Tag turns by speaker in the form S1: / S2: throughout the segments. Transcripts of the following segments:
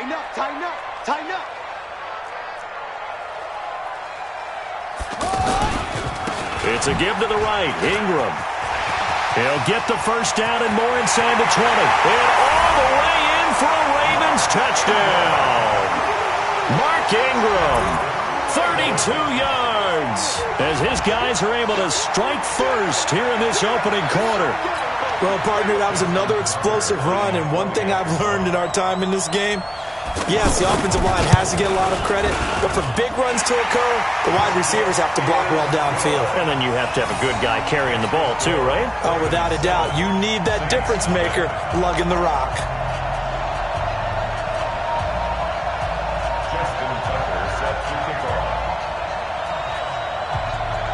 S1: Tighten up, tighten up, tighten up.
S2: It's a give to the right. Ingram. He'll get the first down and more inside the 20. And all the way in for a Ravens touchdown. Mark Ingram, 32 yards, as his guys are able to strike first here in this opening quarter.
S3: Well, partner, that was another explosive run, and one thing I've learned in our time in this game, yes, the offensive line has to get a lot of credit, but for big runs to occur, the wide receivers have to block well downfield.
S2: And then you have to have a good guy carrying the ball too, right?
S3: Oh, without a doubt. You need that difference maker lugging the rock.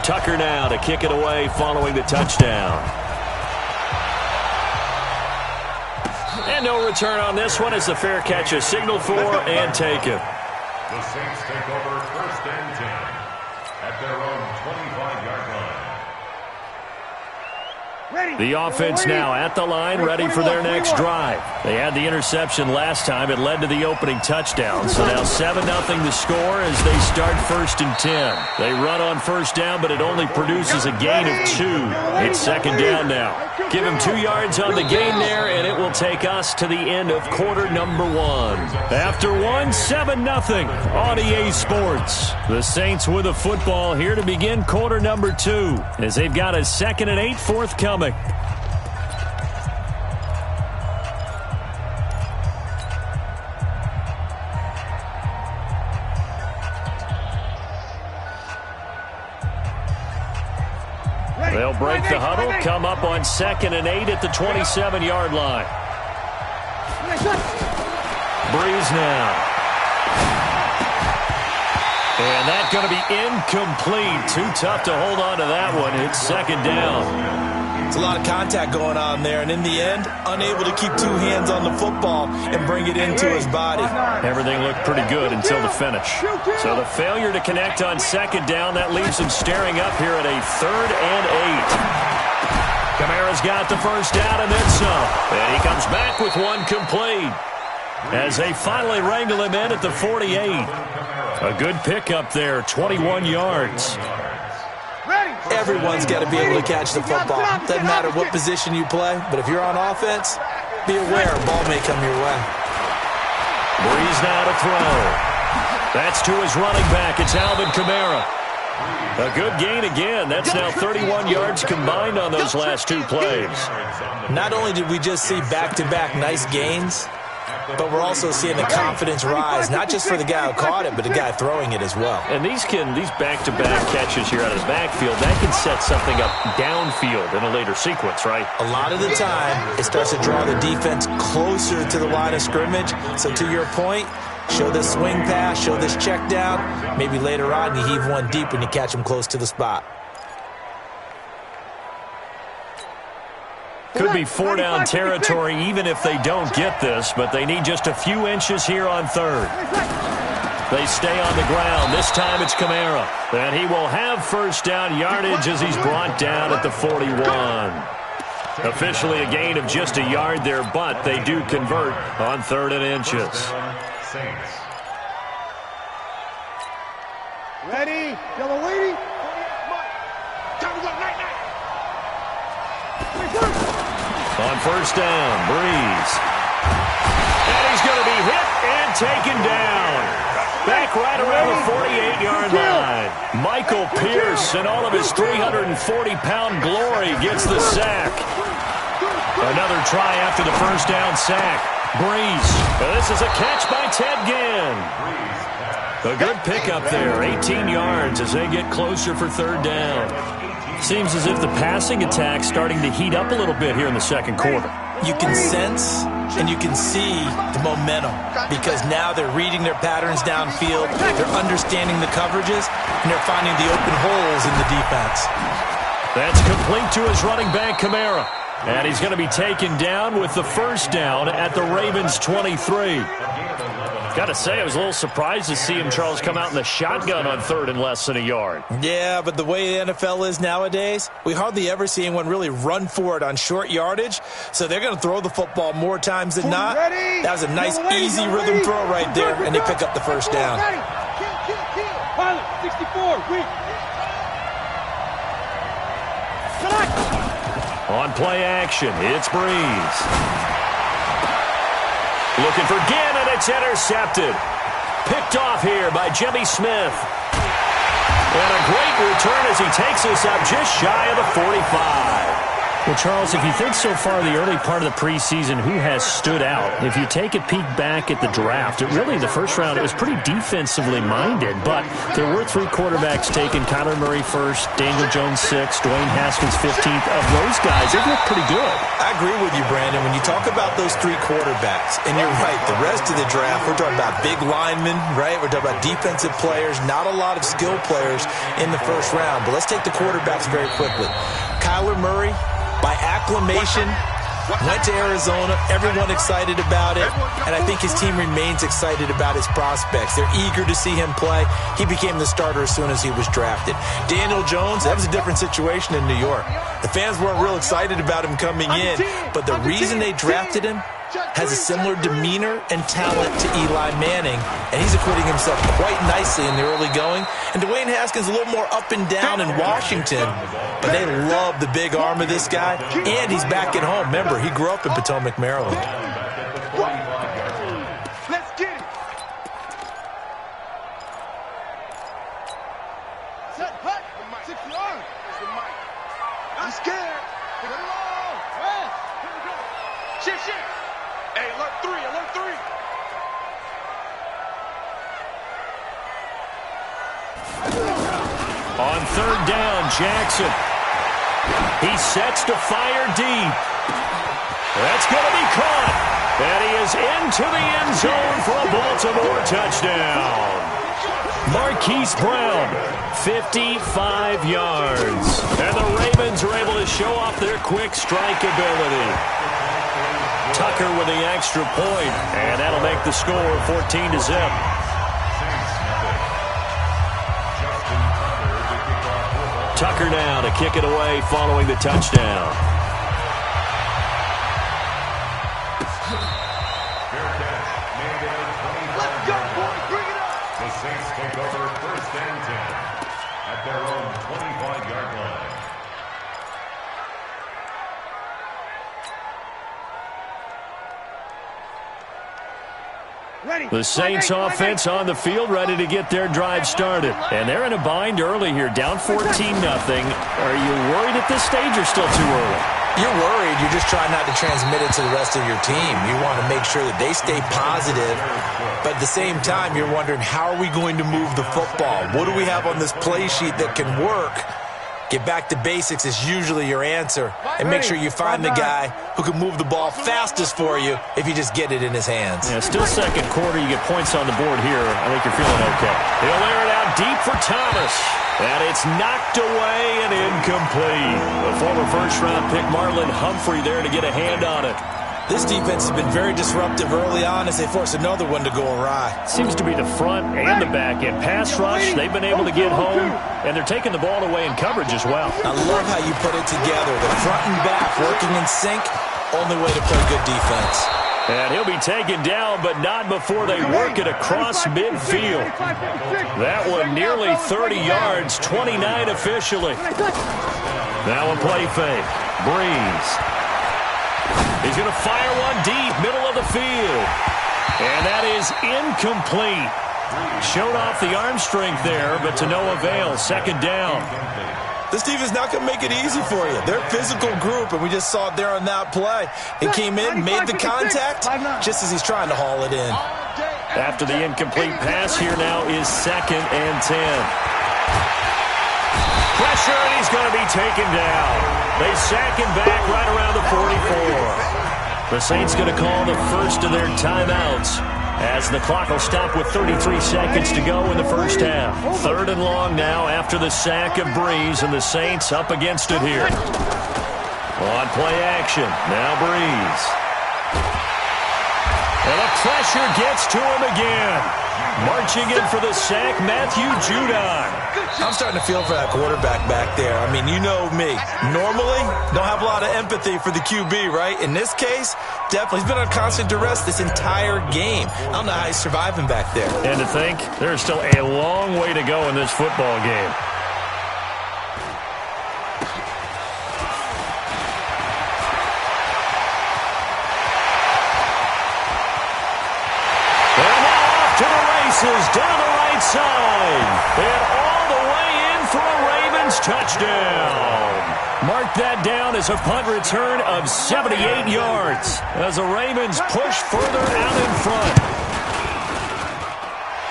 S2: Tucker now to kick it away following the touchdown. And no return on this one as the fair catch is signaled for and taken.
S4: The Saints take over 1st and 10 at their own 25-yard line.
S2: The offense now at the line, ready for their next drive. They had the interception last time. It led to the opening touchdown. So now 7-0 the score as they start 1st and 10. They run on first down, but it only produces a gain of 2. It's 2nd down now. Give him 2 yards on the gain there, and it will take us to the end of quarter number 1. After 1, 7-0 on EA Sports. The Saints with a football here to begin quarter number 2 as they've got a 2nd and 8 forthcoming. They'll break the huddle, come up on 2nd and 8 at the 27-yard line. Breeze now. And that's going to be incomplete. Too tough to hold on to that one. It's 2nd down.
S3: It's a lot of contact going on there, and in the end, unable to keep 2 hands on the football and bring it into his body.
S2: Everything looked pretty good until the finish. So the failure to connect on 2nd down, that leaves him staring up here at a 3rd and 8. Kamara's got the first down and then some. And he comes back with one complete as they finally wrangle him in at the 48. A good pickup there, 21 yards.
S3: Everyone's got to be able to catch the football. Doesn't matter what position you play, but if you're on offense, be aware a ball may come your way.
S2: Breeze now to throw. That's to his running back. It's Alvin Kamara. A good gain again. That's now 31 yards combined on those last 2 plays.
S3: Not only did we just see back-to-back nice gains, but we're also seeing the confidence rise, not just for the guy who caught it, but the guy throwing it as well.
S2: And these back-to-back catches here out of the backfield, that can set something up downfield in a later sequence, right?
S3: A lot of the time, it starts to draw the defense closer to the line of scrimmage. So to your point, show this swing pass, show this check down. Maybe later on you heave one deep when you catch them close to the spot.
S2: Could be 4-down territory even if they don't get this, but they need just a few inches here on 3rd. They stay on the ground. This time it's Kamara. And he will have first down yardage as he's brought down at the 41. Officially a gain of just a yard there, but they do convert on 3rd and inches.
S1: Ready? Yellow lady?
S2: On first down, Breeze. And he's going to be hit and taken down. Back right around the 48-yard line. Michael Pierce in all of his 340-pound glory gets the sack. Another try after the first down sack. Breeze. This is a catch by Ted Ginn. A good pickup there, 18 yards as they get closer for 3rd down. Seems as if the passing attack's starting to heat up a little bit here in the 2nd quarter.
S3: You can sense and you can see the momentum because now they're reading their patterns downfield, they're understanding the coverages, and they're finding the open holes in the defense.
S2: That's complete to his running back, Kamara. And he's going to be taken down with the first down at the Ravens' 23. Got to say, I was a little surprised to see him, Charles, come out in the shotgun on 3rd and less than a yard.
S3: Yeah, but the way the NFL is nowadays, we hardly ever see anyone really run for it on short yardage. So they're going to throw the football more times than not. That was a nice, easy rhythm throw right there, and they pick up the first down.
S1: Pilot, 64, weak.
S2: On play action, it's Breeze. Looking for Ginn, and it's intercepted. Picked off here by Jimmy Smith. And a great return as he takes us up just shy of the 45.
S5: Well, Charles, if you think so far the early part of the preseason, who has stood out? If you take a peek back at the draft, in the first round, it was pretty defensively minded, but there were 3 quarterbacks taken. Kyler Murray first, Daniel Jones 6th, Dwayne Haskins 15th. Of those guys, they look pretty good.
S3: I agree with you, Brandon. When you talk about those 3 quarterbacks, and you're right, the rest of the draft, we're talking about big linemen, right? We're talking about defensive players, not a lot of skill players in the first round. But let's take the quarterbacks very quickly. Kyler Murray, by acclamation, went to Arizona. Everyone excited about it. And I think his team remains excited about his prospects. They're eager to see him play. He became the starter as soon as he was drafted. Daniel Jones, that was a different situation in New York. The fans weren't real excited about him coming in. But the reason they drafted him, has a similar demeanor and talent to Eli Manning, and he's acquitting himself quite nicely in the early going. And Dwayne Haskins a little more up and down in Washington, but they love the big arm of this guy, and he's back at home. Remember, he grew up in Potomac, Maryland.
S1: Let's get it. Set, hut, 6 yards. I'm scared. Get it all. Shit. Hey, alert 3, alert 3.
S2: On 3rd down, Jackson. He sets to fire deep. That's going to be caught. And he is into the end zone for a Baltimore touchdown. Marquise Brown, 55 yards. And the Ravens are able to show off their quick strike ability. Tucker with the extra point, and that'll make the score 14-0. Tucker now to kick it away following the touchdown.
S1: Let's go, boys. Bring it up.
S4: The Saints take over 1st and 10 at their own 25-yard line.
S2: The Saints offense on the field, ready to get their drive started. And they're in a bind early here, down 14-0. Are you worried at this stage or still too early?
S3: You're worried. You're just trying not to transmit it to the rest of your team. You want to make sure that they stay positive. But at the same time, you're wondering, how are we going to move the football? What do we have on this play sheet that can work? Get back to basics is usually your answer. And make sure you find the guy who can move the ball fastest for you if you just get it in his hands.
S2: Yeah, still second quarter. You get points on the board here. I think you're feeling okay. He'll air it out deep for Thomas. And it's knocked away and incomplete. The former first-round pick Marlon Humphrey there to get a hand on it.
S3: This defense has been very disruptive early on as they force another one to go awry.
S2: Seems to be the front and the back end. Pass rush, they've been able to get home, and they're taking the ball away in coverage as well.
S3: I love how you put it together. The front and back working in sync, only way to play good defense.
S2: And he'll be taken down, but not before they work it across midfield. That one nearly 30 yards, 29 officially. Now a play fake. Breeze. He's going to fire one deep, middle of the field. And that is incomplete. Showed off the arm strength there, but to no avail. 2nd down.
S3: This defense is not going to make it easy for you. They're a physical group, and we just saw it there on that play. He came in, made the contact, just as he's trying to haul it in.
S2: After the incomplete pass, here now is 2nd and 10. Pressure, and he's going to be taken down. They sack him back right around the 44. The Saints going to call the first of their timeouts as the clock will stop with 33 seconds to go in the first half. 3rd and long now after the sack of Breeze, and the Saints up against it here. On play action, now Breeze. And the pressure gets to him again. Marching in for the sack, Matthew Judon.
S3: I'm starting to feel for that quarterback back there. I mean, you know me. Normally, don't have a lot of empathy for the QB, right? In this case, definitely. He's been on constant duress this entire game. I don't know how he's surviving back there.
S5: And to think, there's still a long way to go in this football game.
S2: Down the right side, and all the way in for a Ravens touchdown. Mark that down as a punt return of 78 yards as the Ravens push further out in front.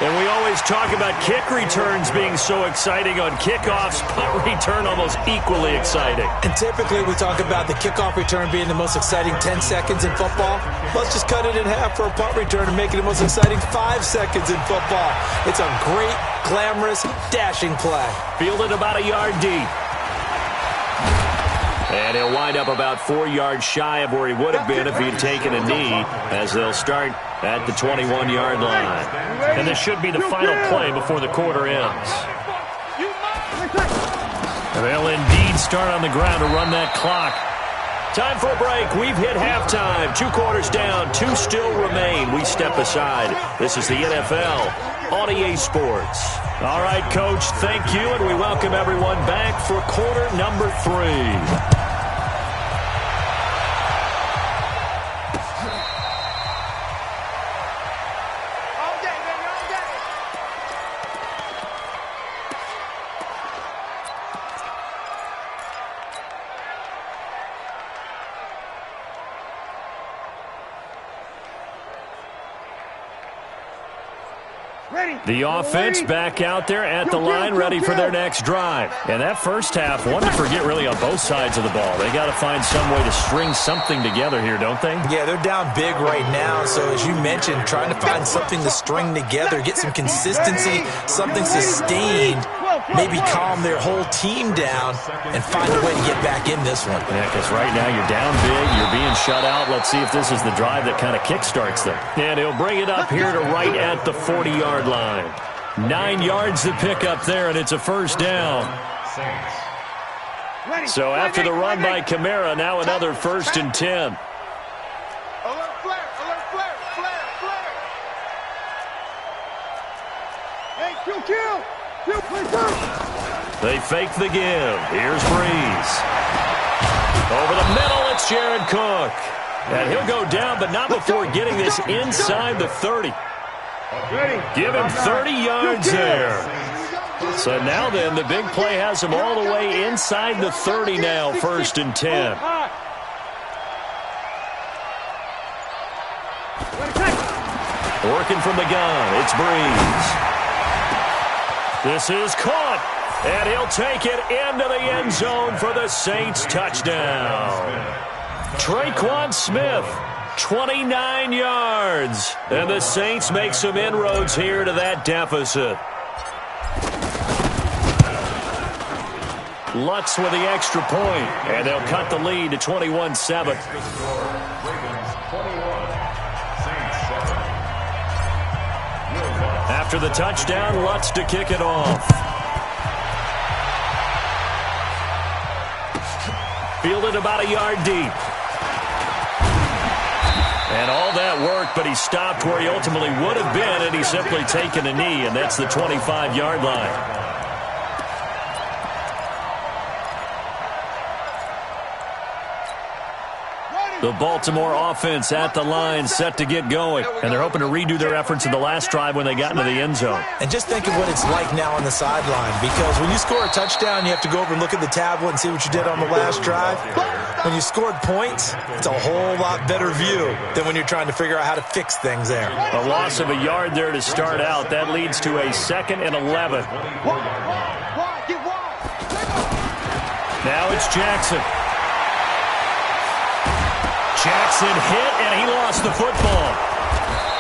S2: And we always talk about kick returns being so exciting on kickoffs, punt return almost equally exciting.
S3: And typically we talk about the kickoff return being the most exciting 10 seconds in football. Let's just cut it in half for a punt return and make it the most exciting 5 seconds in football. It's a great, glamorous, dashing play.
S2: Fielded about a yard deep. And he'll wind up about 4 yards shy of where he would have been if he'd taken a knee, as they'll start at the 21-yard line.
S5: And this should be the final play before the quarter ends. They'll indeed start on the ground to run that clock.
S2: Time for a break. We've hit halftime. 2 quarters down. 2 still remain. We step aside. This is the NFL on EA Sports. All right, Coach, thank you, and we welcome everyone back for quarter number 3. The offense back out there at the line, ready for their next drive. And that first half, one to forget really on both sides of the ball. They got to find some way to string something together here, don't they?
S3: Yeah, they're down big right now. So as you mentioned, trying to find something to string together, get some consistency, something sustained, maybe calm their whole team down and find a way to get back in this one.
S5: Yeah, because right now you're down big, you're being shut out. Let's see if this is the drive that kind of kickstarts them.
S2: And he'll bring it up here to right at the 40-yard line. 9 yards to pick up there, and it's a first down. So after the run by Kamara, now another 1st and 10.
S1: Alert flare, flare. Hey, kill.
S2: They fake the give. Here's Breeze. Over the middle, it's Jared Cook. And he'll go down, but not before getting this inside the 30. Give him 30 yards there. So now then, the big play has him all the way inside the 30 now, 1st and 10. Working from the gun, it's Breeze. This is caught, and he'll take it into the end zone for the Saints touchdown. Traquan Smith, 29 yards, and the Saints make some inroads here to that deficit. Lutz with the extra point, and they'll cut the lead to 21-7. After the touchdown, Lutz to kick it off. Fielded about a yard deep. And all that work, but he stopped where he ultimately would have been, and he's simply taken a knee, and that's the 25-yard line. The Baltimore offense at the line, set to get going. And they're hoping to redo their efforts in the last drive when they got into the end zone.
S3: And just think of what it's like now on the sideline, because when you score a touchdown, you have to go over and look at the tablet and see what you did on the last drive. When you scored points, it's a whole lot better view than when you're trying to figure out how to fix things there.
S2: A loss of a yard there to start out. That leads to a 2nd and 11. Now it's Jackson. Jackson hit, and he lost the football.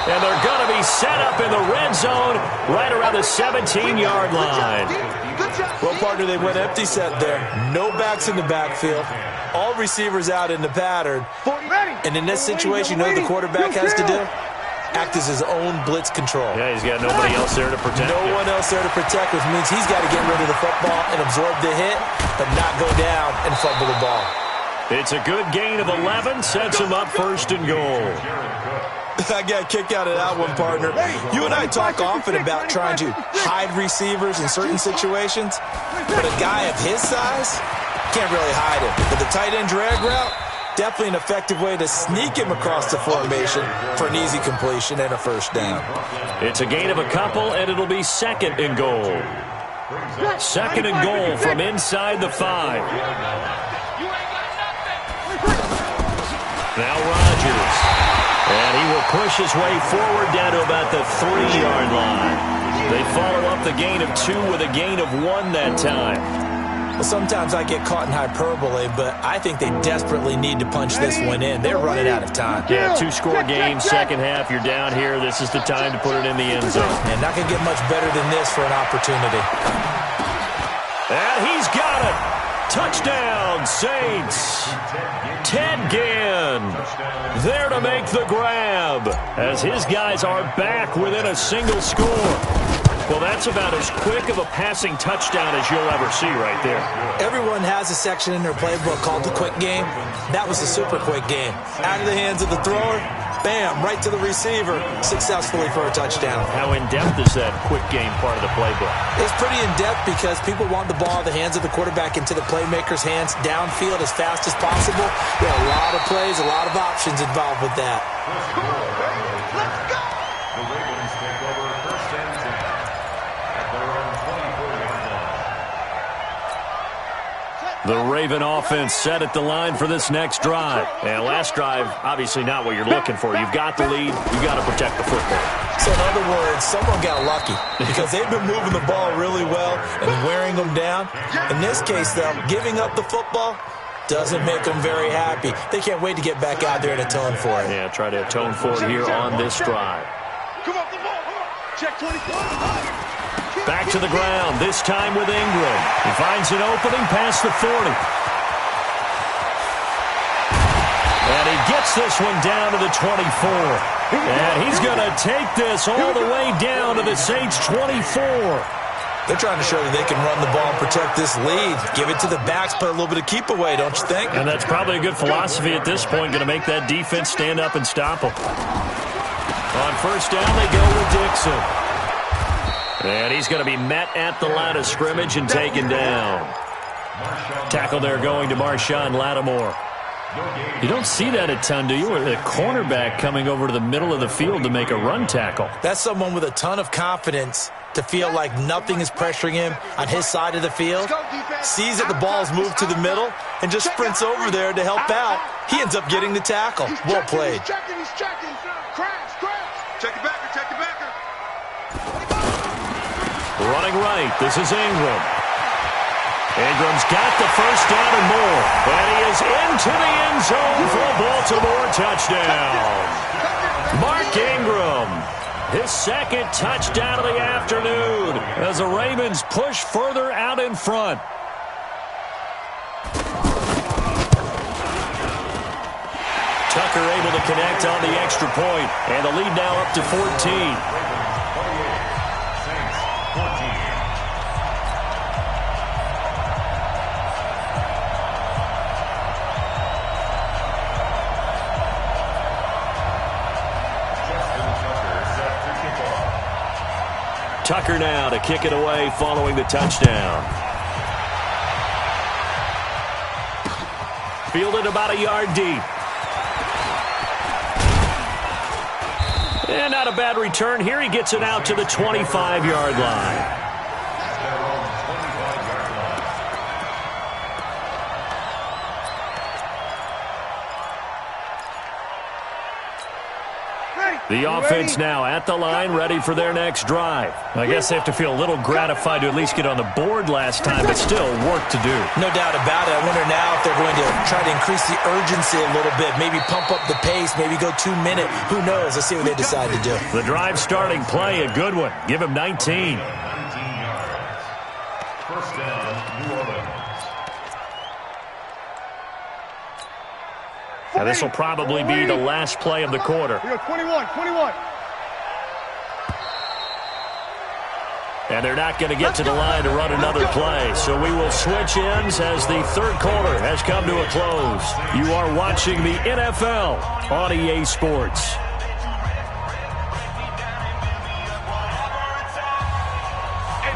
S2: And they're going to be set up in the red zone right around the 17-yard line.
S3: Well, partner, they went empty set there. No backs in the backfield. All receivers out in the pattern. And in this situation, you know what the quarterback has to do? act as his own blitz control.
S2: Yeah, he's got nobody else there to protect him.
S3: No one else there to protect, which means he's got to get rid of the football and absorb the hit, but not go down and fumble the ball.
S2: It's a good gain of 11, sets him up first and goal.
S3: I got a kick out of that one, partner. You and I talk often about trying to hide receivers in certain situations, but a guy of his size can't really hide him. But the tight end drag route, definitely an effective way to sneak him across the formation for an easy completion and a first down.
S2: It's a gain of a couple, and it'll be second and goal. Second and goal from inside the 5. Now Rodgers. And he will push his way forward down to about the 3-yard line. They follow up the gain of 2 with a gain of 1 that time.
S3: Well, sometimes I get caught in hyperbole, but I think they desperately need to punch this one in. They're running out of time.
S2: Yeah, 2-score game, second half. You're down here. This is the time to put it in the end zone.
S3: And not going to get much better than this for an opportunity.
S2: And he's got it. Touchdown, Saints. Ted Ginn there to make the grab as his guys are back within a single score. Well, that's about as quick of a passing touchdown as you'll ever see right there.
S3: Everyone has a section in their playbook called the quick game. That was the super quick game. Out of the hands of the thrower, bam, right to the receiver, successfully for a touchdown.
S2: How in-depth is that quick game part of the playbook?
S3: It's pretty in-depth because people want the ball in the hands of the quarterback into the playmaker's hands downfield as fast as possible. There are a lot of plays, a lot of options involved with that.
S1: Let's go!
S4: The Ravens take over first and 10 at their own 24-yard line.
S2: The Raven offense set at the line for this next drive. And last drive, obviously not what you're looking for. You've got the lead. You've got to protect the football.
S3: So in other words, someone got lucky because they've been moving the ball really well and wearing them down. In this case, though, giving up the football doesn't make them very happy. They can't wait to get back out there and atone for it.
S2: Yeah, try to atone for it here on this drive.
S1: Come on, come on, come on. Check 24.
S2: Back to the ground, this time with Ingram. He finds an opening past the 40. And he gets this one down to the 24. And he's going to take this all the way down to the Saints' 24.
S3: They're trying to show that they can run the ball and protect this lead. Give it to the backs, put a little bit of keep away, don't you think?
S2: And that's probably a good philosophy at this point, going to make that defense stand up and stop them. On first down, they go with Dixon. And he's going to be met at the line of scrimmage and taken down. Tackle there going to Marshawn Lattimore. You don't see that a ton, do you? Or the cornerback coming over to the middle of the field to make a run tackle.
S3: That's someone with a ton of confidence to feel like nothing is pressuring him on his side of the field. Sees that the ball's moved to the middle and just sprints over there to help out. He ends up getting the tackle. Well played.
S1: He's checking. Crash. Check it backer, check it backer.
S2: Running right, this is Ingram. Ingram's got the first down and more. And he is into the end zone for a Baltimore touchdown. Mark Ingram, his second touchdown of the afternoon as the Ravens push further out in front. Tucker able to connect on the extra point, and the lead now up to 14. Tucker now to kick it away following the touchdown. Fielded about a yard deep. And not a bad return here. He gets it out to the 25-yard line. The offense now at the line, ready for their next drive. I guess they have to feel a little gratified to at least get on the board last time, but still work to do.
S3: No doubt about it. I wonder now if they're going to try to increase the urgency a little bit, maybe pump up the pace, maybe go 2 minute. Who knows? Let's see what they decide to do.
S2: The drive starting play, a good one. Give him 19.
S4: 19 yards. First down, New Orleans.
S2: Now this will probably be the last play of the quarter.
S1: We go 21.
S5: And they're not going to get to the line to run another play. So we will switch ends as the third quarter has come to a close. You are watching the NFL on EA Sports.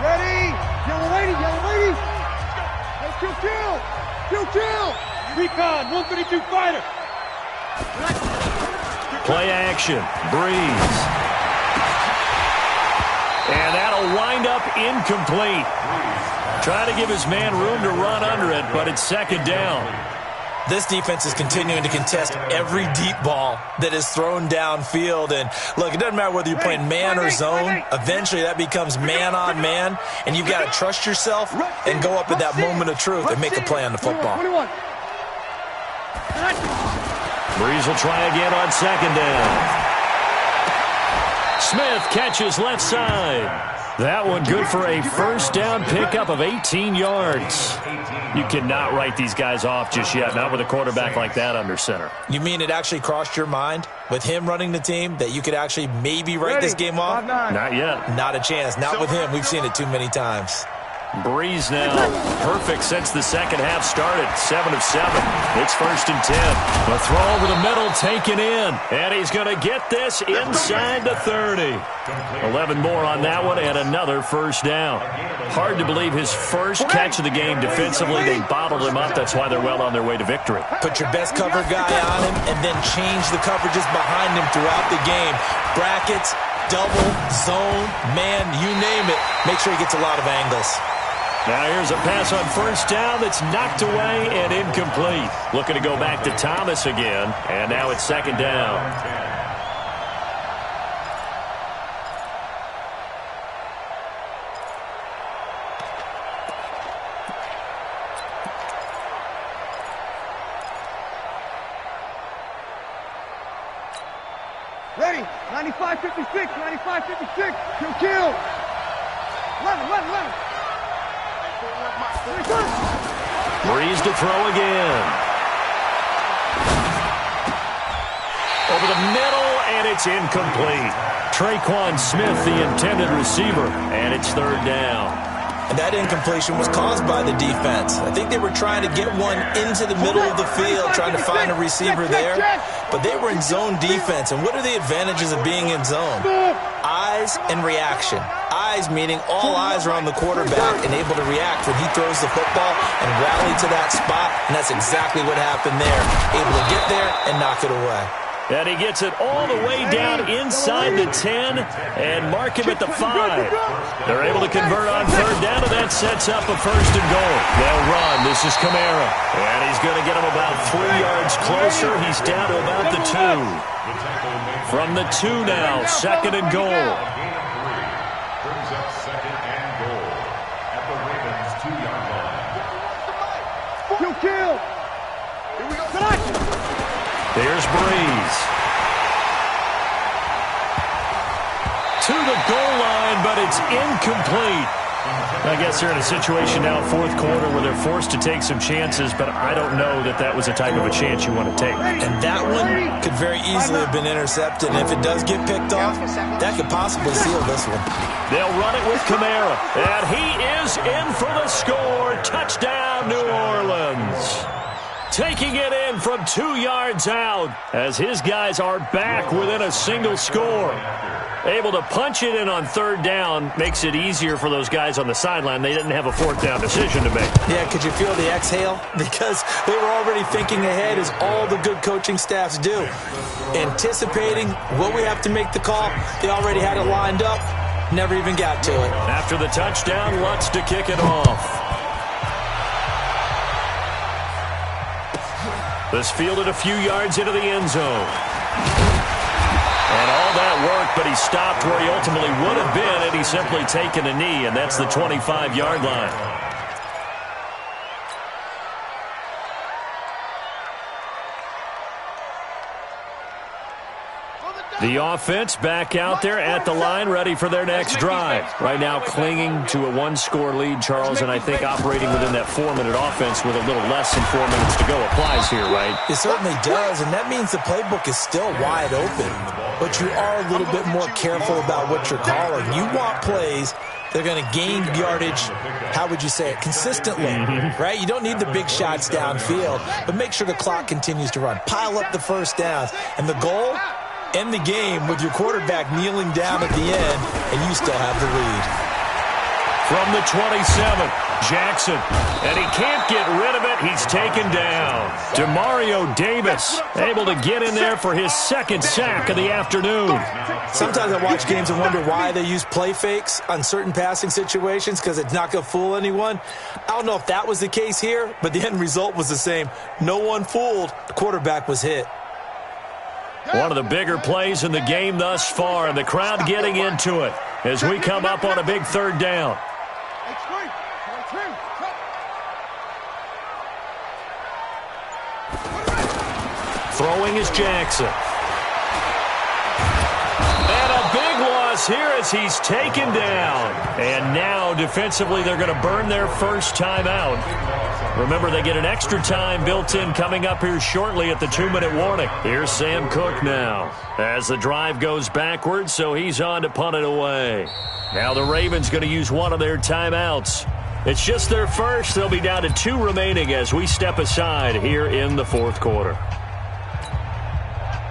S1: Ready? Yellow lady, yellow lady. Hey, kill. Recon, 132 fighter.
S2: Play action. Breeze. And that'll wind up incomplete. Trying to give his man room to run under it, but it's second down.
S3: This defense is continuing to contest every deep ball that is thrown downfield. And, look, it doesn't matter whether you're playing man or zone. Eventually that becomes man on man, and you've got to trust yourself and go up at that moment of truth and make a play on the football.
S2: Breeze will try again on second down. Smith catches left side. That one good for a first down pickup of 18 yards. You cannot write these guys off just yet, not with a quarterback like that under center.
S3: You mean it actually crossed your mind with him running the team that you could actually maybe write this game off?
S2: Not yet.
S3: Not a chance. Not with him. We've seen it too many times.
S2: Breeze now perfect since the second half started. 7 of 7. It's first and 10. The throw over the middle taken in. And he's going to get this inside the 30. 11 more on that one and another first down. Hard to believe his first catch of the game defensively. They bottled him up. That's why they're well on their way to victory.
S3: Put your best cover guy on him and then change the coverages behind him throughout the game. Brackets, double, zone, man, you name it. Make sure he gets a lot of angles.
S2: Now here's a pass on first down that's knocked away and incomplete. Looking to go back to Thomas again, and now it's second down.
S1: Ready? 95-56, 95-56. Kill. 11.
S2: Breeze to throw again. Over the middle, and it's incomplete. Traquan Smith, the intended receiver, and it's third down.
S3: And that incompletion was caused by the defense. I think they were trying to get one into the middle of the field, trying to find a receiver there. But they were in zone defense. And what are the advantages of being in zone? Eyes and reaction. Eyes meaning all eyes are on the quarterback and able to react when he throws the football and rally to that spot. And that's exactly what happened there. Able to get there and knock it away.
S2: And he gets it all the way down inside the 10 and mark him at the 5. They're able to convert on third down, and that sets up a first and goal. They'll run. This is Kamara. And he's going to get him about 3 yards closer. He's down to about the 2. From the 2 now, second and goal.
S4: Brings up second and goal at the Ravens' 2-yard line.
S1: Kill. Here we go.
S2: There's Breeze. To the goal line, but it's incomplete. I guess they're in a situation now, fourth quarter, where they're forced to take some chances, but I don't know that that was the type of a chance you want to take.
S3: And that one could very easily have been intercepted, and if it does get picked off, that could possibly seal this one.
S2: They'll run it with Kamara, and he is in for the score. Touchdown, New Orleans. Taking it in from 2 yards out as his guys are back within a single score. Able to punch it in on third down makes it easier for those guys on the sideline. They didn't have a fourth down decision to make.
S3: Yeah, could you feel the exhale? Because they were already thinking ahead, as all the good coaching staffs do. Anticipating what we have to make the call. They already had it lined up. Never even got to it.
S2: After the touchdown, Lutz to kick it off. This fielded a few yards into the end zone. And all that work, but he stopped where he ultimately would have been had he simply taken a knee, and that's the 25-yard line. The offense back out there at the line, ready for their next drive. Right now clinging to a one-score lead, Charles, and I think operating within that 4-minute offense with a little less than 4 minutes to go applies here, right?
S3: It certainly does, and that means the playbook is still wide open. But you are a little bit more careful about what you're calling. You want plays They're going to gain yardage, how would you say it, consistently, right? You don't need the big shots downfield, but make sure the clock continues to run. Pile up the first downs. And the goal, end the game with your quarterback kneeling down at the end, and you still have the lead.
S2: From the 27, Jackson, and he can't get rid of it. He's taken down. Demario Davis able to get in there for his second sack of the afternoon.
S3: Sometimes I watch games and wonder why they use play fakes on certain passing situations because it's not going to fool anyone. I don't know if that was the case here, but the end result was the same. No one fooled. The quarterback was hit.
S2: One of the bigger plays in the game thus far, and the crowd getting into it as we come up on a big third down. Throwing is Jackson. And a big loss here as he's taken down. And now defensively they're going to burn their first time out. Remember, they get an extra time built in coming up here shortly at the 2-minute warning. Here's Sam Cook now as the drive goes backwards, so he's on to punt it away. Now the Ravens going to use one of their timeouts. It's just their first. They'll be down to 2 remaining as we step aside here in the fourth quarter.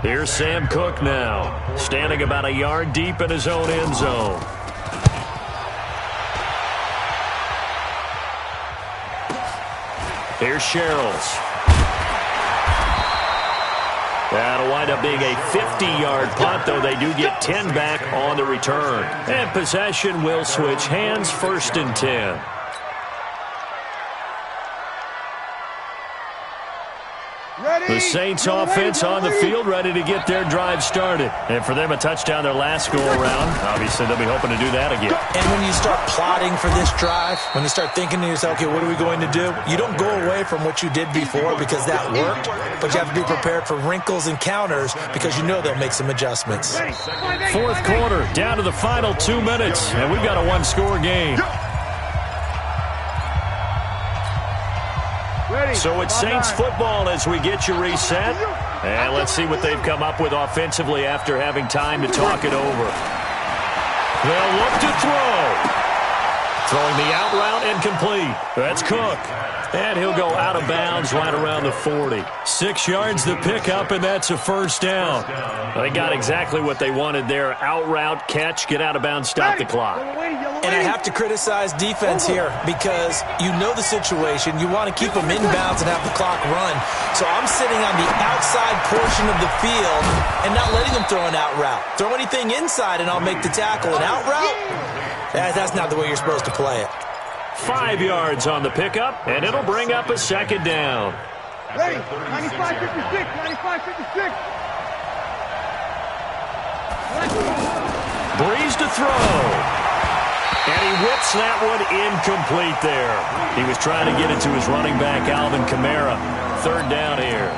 S2: Here's Sam Cook now, standing about a yard deep in his own end zone. Here's Sherrills. That'll wind up being a 50-yard punt, though they do get 10 back on the return. And possession will switch hands, 1st and 10. The Saints offense on the field, ready to get their drive started. And for them, a touchdown their last go-around. Obviously, they'll be hoping to do that again.
S3: And when you start plotting for this drive, when you start thinking to yourself, okay, what are we going to do? You don't go away from what you did before because that worked, but you have to be prepared for wrinkles and counters because you know they'll make some adjustments.
S2: Fourth quarter, down to the final 2 minutes, and we've got a one-score game. So it's Saints football as we get you reset. And let's see what they've come up with offensively after having time to talk it over. They'll look to throw. Throwing the out route incomplete. That's Cook. And he'll go out of bounds right around the 40. 6 yards the pickup, and that's a first down. They got exactly what they wanted there. Out route, catch, get out of bounds, stop the clock.
S3: And I have to criticize defense here because you know the situation. You want to keep them inbounds and have the clock run. So I'm sitting on the outside portion of the field and not letting them throw an out route. Throw anything inside and I'll make the tackle. An out route? That's not the way you're supposed to play it.
S2: 5 yards on the pickup, and it'll bring up a second down.
S1: Ready, 95-56, 95-56.
S2: Breeze to throw. And he whips that one incomplete there. He was trying to get it to his running back, Alvin Kamara. Third down here.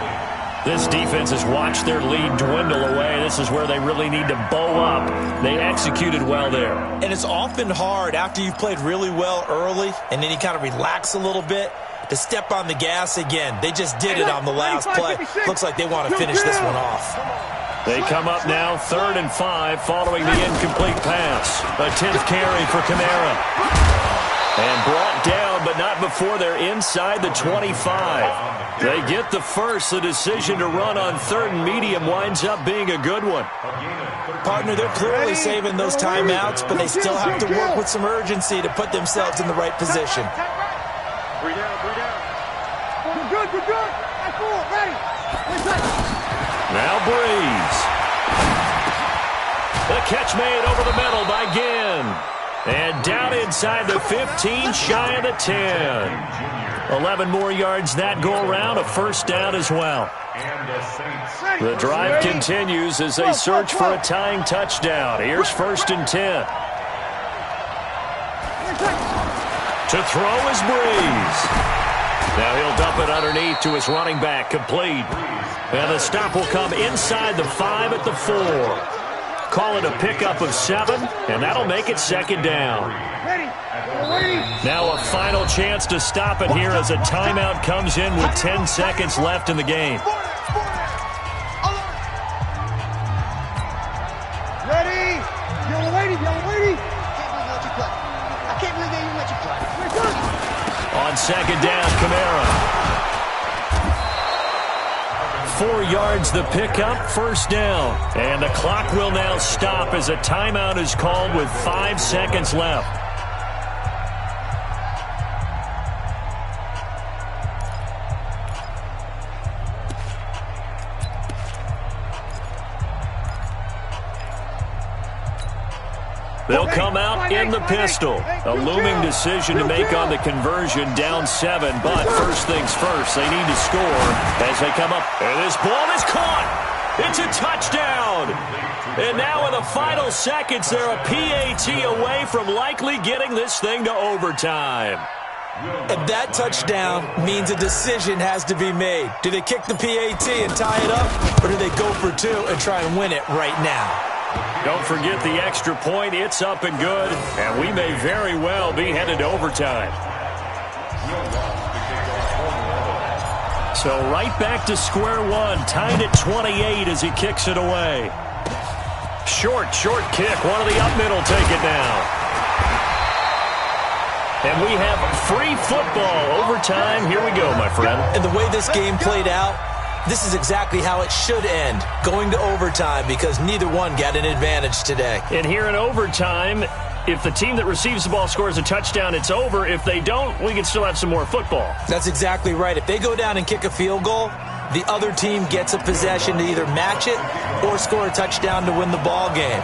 S2: This defense has watched their lead dwindle away. This is where they really need to bow up. They executed well there.
S3: And it's often hard after you've played really well early and then you kind of relax a little bit to step on the gas again. They just did it on the last play. Looks like they want to finish this one off.
S2: They come up now 3rd and 5 following the incomplete pass. A 10th carry for Kamara. And brought down, but not before they're inside the 25. They get the first. The decision to run on 3rd and medium winds up being a good one.
S3: Partner, they're clearly saving those timeouts, but they still have to work with some urgency to put themselves in the right position.
S1: 3 down, 3 down. We're good, we're good. That's cool, ready.
S2: Now Breeze. The catch made over the middle by Ginn. And down inside the 15, shy of the 10. 11 more yards that go around, a first down as well. The drive continues as they search for a tying touchdown. Here's 1st and 10. To throw is Breeze. Now he'll dump it underneath to his running back, complete. And the stop will come inside the 5 at the 4. Call it a pickup of 7, and that'll make it second down. Now a final chance to stop it here as a timeout comes in with 10 seconds left in the game.
S1: Ready? Yellow lady, yellow lady.
S2: On second down, Kamara. 4 yards the pickup, first down. And the clock will now stop as a timeout is called with 5 seconds left. They'll come out in the pistol. A looming decision to make on the conversion, down 7. But first things first, they need to score as they come up. And this ball is caught. It's a touchdown. And now in the final seconds, they're a PAT away from likely getting this thing to overtime.
S3: And that touchdown means a decision has to be made. Do they kick the PAT and tie it up, or do they go for 2 and try and win it right now?
S2: Don't forget the extra point. It's up and good, and we may very well be headed to overtime. So right back to square one, tied at 28 as he kicks it away. Short kick. One of the up middle take it now. And we have free football. Overtime. Here we go, my friend.
S3: And the way this game played out, this is exactly how it should end, going to overtime, because neither one got an advantage today.
S2: And here in overtime, if the team that receives the ball scores a touchdown, it's over. If they don't, we can still have some more football.
S3: That's exactly right. If they go down and kick a field goal, the other team gets a possession to either match it or score a touchdown to win the ball game.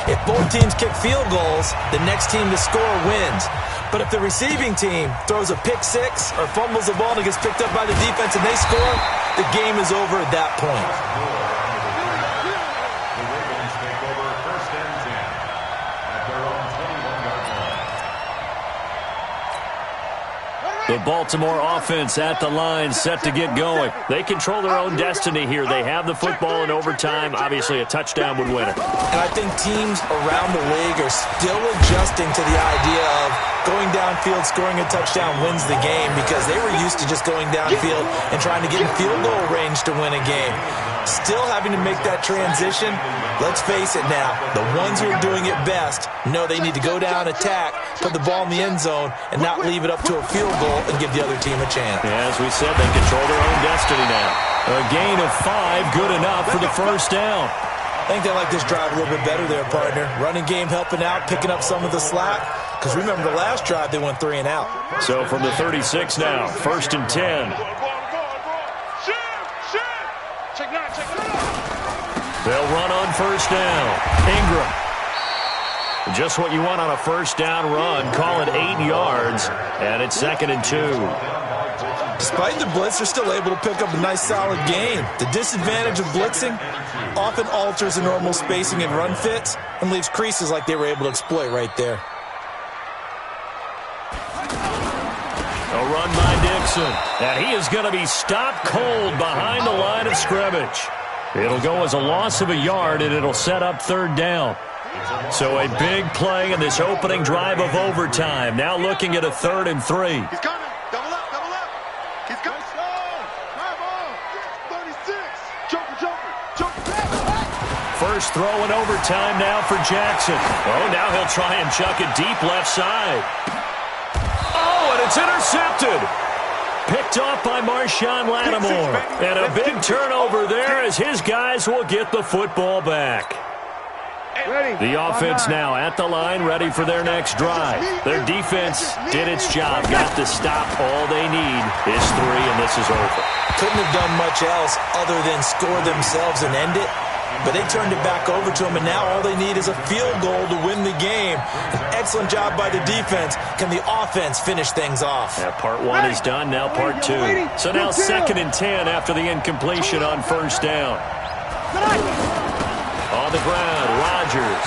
S3: If both teams kick field goals, the next team to score wins. But if the receiving team throws a pick 6 or fumbles the ball and it gets picked up by the defense and they score, the game is over at that point.
S4: The Ravens take over first and 10 at their own 21-yard line.
S2: The Baltimore offense at the line, set to get going. They control their own destiny here. They have the football in overtime. Obviously, a touchdown would win it.
S3: And I think teams around the league are still adjusting to the idea of going downfield, scoring a touchdown wins the game, because they were used to just going downfield and trying to get in field goal range to win a game. Still having to make that transition. Let's face it now, the ones who are doing it best know they need to go down, attack, put the ball in the end zone, and not leave it up to a field goal and give the other team a chance.
S2: Yeah, as we said, they control their own destiny now. A gain of 5, good enough for the first down.
S3: I think they like this drive a little bit better there, partner. Running game helping out, picking up some of the slack. Because remember, the last drive, they went 3 and out.
S2: So from the 36 now, first and 10. They'll run on first down. Ingram. Just what you want on a first down run. Call it 8 yards, and it's second and 2.
S3: Despite the blitz, they're still able to pick up a nice, solid gain. The disadvantage of blitzing often alters the normal spacing and run fits and leaves creases like they were able to exploit right there.
S2: A run by Dixon, and he is going to be stopped cold behind the line of scrimmage. It'll go as a loss of a yard, and it'll set up third down. So a big play in this opening drive of overtime. Now looking at a 3rd and 3.
S1: He's coming. Double up. He's coming. Drive on. 36. Joker.
S2: First throw in overtime now for Jackson. Oh, now he'll try and chuck it deep left side. Oh, and it's intercepted. Picked off by Marshawn Lattimore. And a big turnover there as his guys will get the football back. The offense now at the line, ready for their next drive. Their defense did its job, got to stop. All they need is 3, and this is over.
S3: Couldn't have done much else other than score themselves and end it. But they turned it back over to them, and now all they need is a field goal to win the game. An excellent job by the defense. Can the offense finish things off?
S2: Yeah, part 1 is done, now part 2. So now 2nd and 10 after the incompletion on first down. On the ground, Rodgers.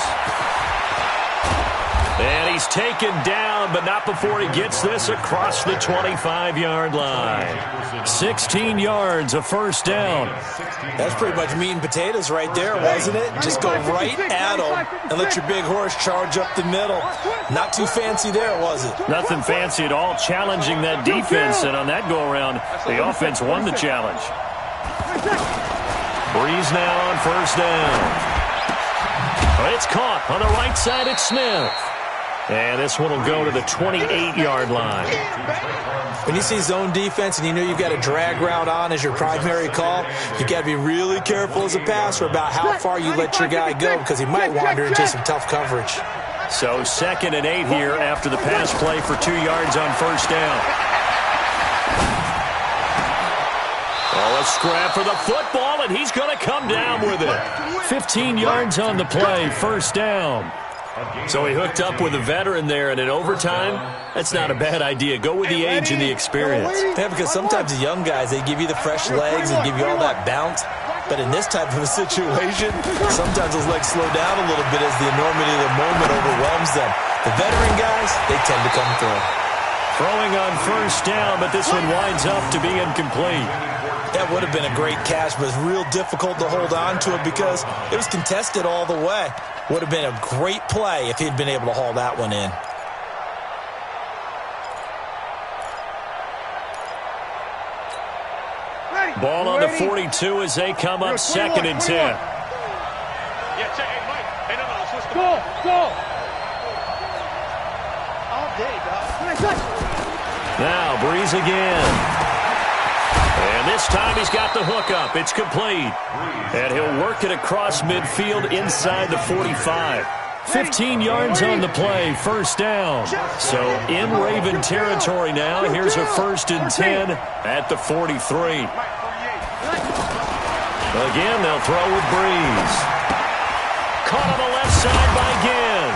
S2: And he's taken down, but not before he gets this across the 25-yard line. 16 yards, a first down.
S3: That's pretty much meat and potatoes right there, wasn't it? Just go right at them and let your big horse charge up the middle. Not too fancy there, was it?
S2: Nothing fancy at all, challenging that defense, and on that go-around, the offense won the challenge. Breeze now on first down. It's caught on the right side. It's Smith.
S5: And this one will go to the 28-yard line.
S3: When you see zone defense and you know you've got a drag route on as your primary call, you got to be really careful as a passer about how far you let your guy go because he might wander into some tough coverage.
S5: So 2nd and 8 here after the pass play for 2 yards on first down. Oh, a scrap for the football, and he's going to come down with it. 15 yards on the play, first down. So he hooked up with a veteran there, and in overtime, that's not a bad idea. Go with the age and the experience.
S3: Yeah, because sometimes the young guys, they give you the fresh legs and give you all that bounce. But in this type of a situation, sometimes those legs slow down a little bit as the enormity of the moment overwhelms them. The veteran guys, they tend to come through.
S5: Throwing on first down, but this one winds up to be incomplete.
S3: That would have been a great catch, but it's real difficult to hold on to it because it was contested all the way. Would have been a great play if he'd been able to haul that one in.
S5: Ball on the 42 as they come up 2nd and 10. Now Breeze again. And this time he's got the hook up. It's complete. And he'll work it across midfield inside the 45. 15 yards on the play, first down. So in Raven territory now. Here's a 1st and 10 at the 43. Again, they'll throw with Breeze. Caught on the left side by Ginn.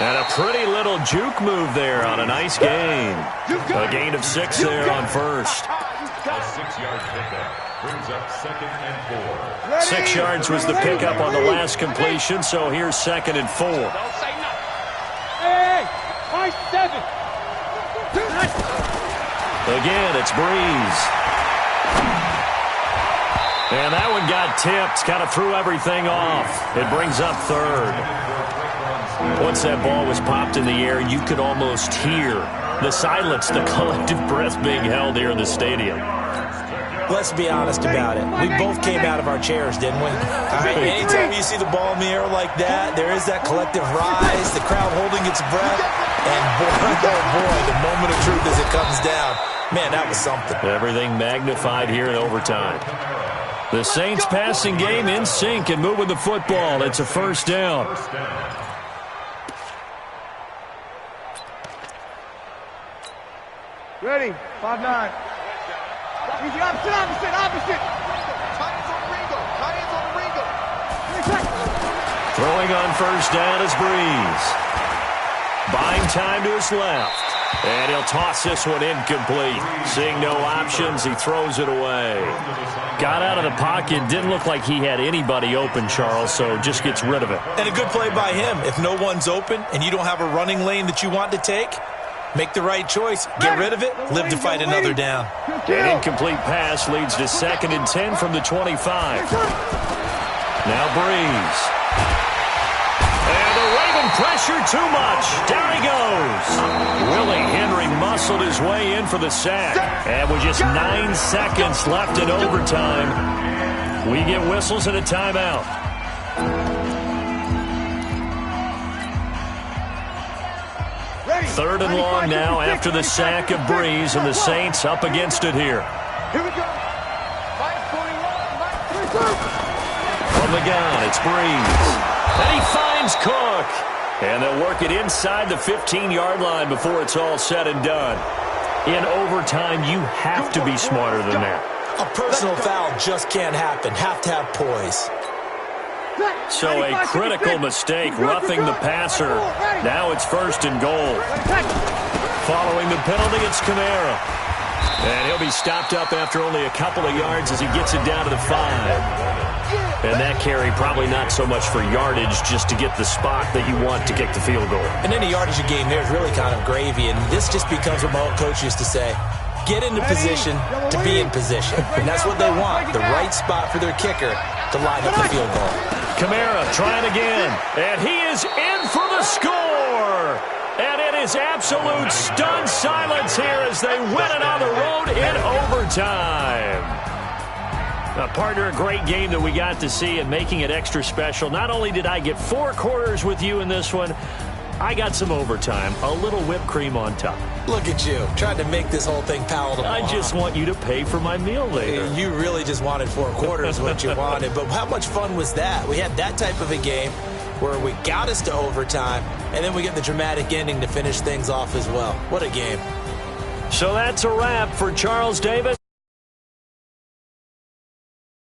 S5: And a pretty little juke move there on a nice gain. A gain of 6 there on first.
S4: A 6-yard pickup brings up 2nd and 4.
S5: 6 yards was the pickup on the last completion, so here's 2nd and 4. Again, it's Breeze. And that one got tipped, kind of threw everything off. It brings up 3rd. Once that ball was popped in the air, you could almost hear the silence, the collective breath being held here in the stadium.
S3: Let's be honest about it. We both came out of our chairs, didn't we? All right, anytime you see the ball in the air like that, there is that collective rise, the crowd holding its breath, and boy, oh boy, the moment of truth as it comes down. Man, that was something.
S5: Everything magnified here in overtime. The Saints passing game in sync and moving the football. It's a first down.
S1: Ready, 5-9. Easy, opposite.
S5: Throwing on first down is Breeze. Buying time to his left. And he'll toss this one incomplete. Seeing no options, he throws it away. Got out of the pocket. Didn't look like he had anybody open, Charles, so just gets rid of it.
S3: And a good play by him. If no one's open and you don't have a running lane that you want to take, make the right choice. Get rid of it. Live to fight another down.
S5: An incomplete pass leads to 2nd and 10 from the 25. Now Breeze. And the Raven pressure too much. Down he goes. Willie Henry muscled his way in for the sack. And with just 9 seconds left in overtime, we get whistles and a timeout. Third and long now after the sack of Breeze, and the Saints up against it here.
S1: Here we go.
S5: From the gun, it's Breeze. And he finds Cook. And they'll work it inside the 15-yard line before it's all said and done. In overtime, you have to be smarter than that.
S3: A personal foul just can't happen. Have to have poise.
S5: So a critical mistake, roughing the passer. Now it's 1st and goal. Following the penalty, it's Kamara. And he'll be stopped up after only a couple of yards as he gets it down to the 5. And that carry probably not so much for yardage, just to get the spot that you want to kick the field goal.
S3: And any yardage you gain there is really kind of gravy, and this just becomes what my old coach used to say. Get into position to be in position. And that's what they want, the right spot for their kicker to line up the field goal.
S5: Kamara trying again, and he is in for the score. And it is absolute stunned silence here as they win it on the road in overtime. Partner, a great game that we got to see and making it extra special. Not only did I get 4 quarters with you in this one, I got some overtime, a little whipped cream on top.
S3: Look at you, trying to make this whole thing palatable.
S5: I just want you to pay for my meal later.
S3: You really just wanted 4 quarters what you wanted. But how much fun was that? We had that type of a game where we got us to overtime, and then we get the dramatic ending to finish things off as well. What a game.
S5: So that's a wrap for Charles Davis.